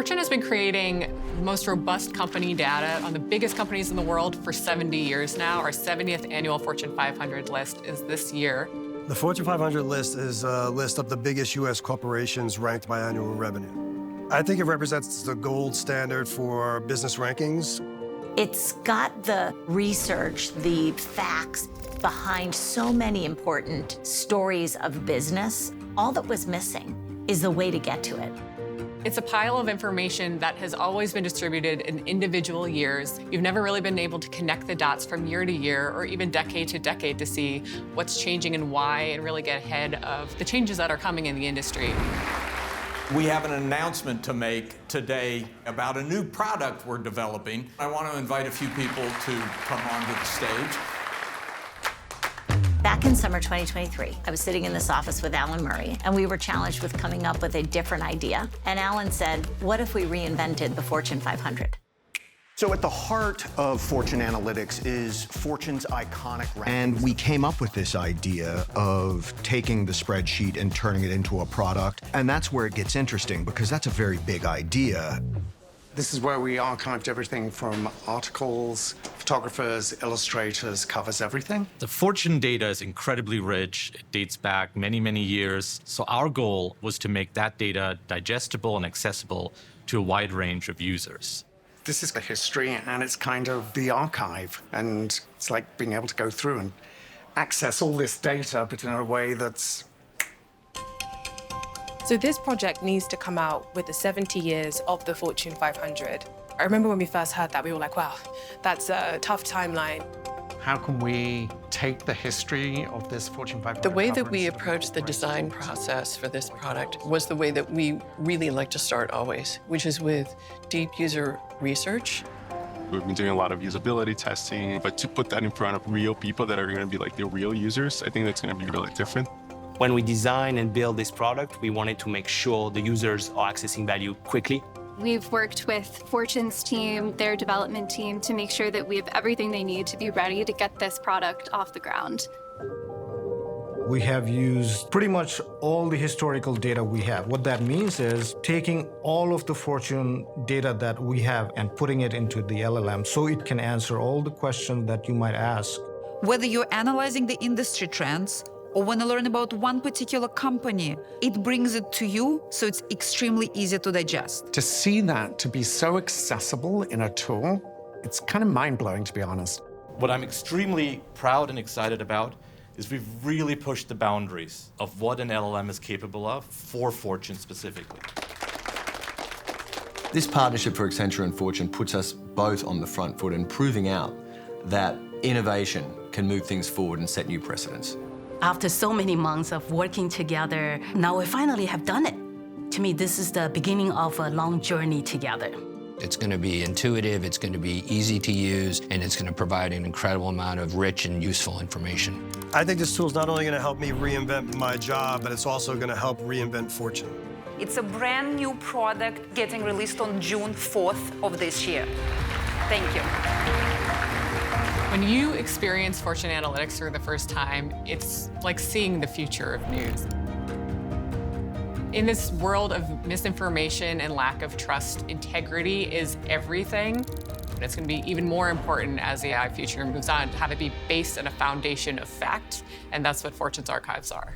Fortune has been creating the most robust company data on the biggest companies in the world for 70 years now. Our 70th annual Fortune 500 list is this year. The Fortune 500 list is a list of the biggest U.S. corporations ranked by annual revenue. I think it represents the gold standard for business rankings. It's got the research, the facts behind so many important stories of business. All that was missing is the way to get to it. It's a pile of information that has always been distributed in individual years. You've never really been able to connect the dots from year to year or even decade to decade to see what's changing and why and really get ahead of the changes that are coming in the industry. We have an announcement to make today about a new product we're developing. I want to invite a few people to come onto the stage. Back in summer 2023, I was sitting in this office with Alan Murray, and we were challenged with coming up with a different idea. And Alan said, what if we reinvented the Fortune 500? So at the heart of Fortune Analytics is Fortune's iconic rankings. And we came up with this idea of taking the spreadsheet and turning it into a product. And that's where it gets interesting, because that's a very big idea. This is where we archived everything from articles, photographers, illustrators, covers everything. The Fortune data is incredibly rich. It dates back many, many years. So our goal was to make that data digestible and accessible to a wide range of users. This is the history, and it's kind of the archive. And it's like being able to go through and access all this data, but in a way that's... So this project needs to come out with the 70 years of the Fortune 500. I remember when we first heard that, we were like, wow, that's a tough timeline. How can we take the history of this Fortune 500? The way that we approached the design process for this product was the way that we really like to start always, which is with deep user research. We've been doing a lot of usability testing, but to put that in front of real people that are going to be like the real users, I think that's going to be really different. When we design and build this product, we wanted to make sure the users are accessing value quickly. We've worked with Fortune's team, their development team, to make sure that we have everything they need to be ready to get this product off the ground. We have used pretty much all the historical data we have. What that means is taking all of the Fortune data that we have and putting it into the LLM so it can answer all the questions that you might ask. Whether you're analyzing the industry trends or want to learn about one particular company, it brings it to you, so it's extremely easy to digest. To see that, to be so accessible in a tool, it's kind of mind-blowing, to be honest. What I'm extremely proud and excited about is we've really pushed the boundaries of what an LLM is capable of for Fortune specifically. This partnership for Accenture and Fortune puts us both on the front foot and proving out that innovation can move things forward and set new precedents. After so many months of working together, now we finally have done it. To me, this is the beginning of a long journey together. It's going to be intuitive, it's going to be easy to use, and it's going to provide an incredible amount of rich and useful information. I think this tool is not only going to help me reinvent my job, but it's also going to help reinvent Fortune. It's a brand new product getting released on June 4th of this year. Thank you. When you experience Fortune Analytics for the first time, it's like seeing the future of news. In this world of misinformation and lack of trust, integrity is everything. And it's going to be even more important as the AI future moves on to have it be based on a foundation of fact, and that's what Fortune's archives are.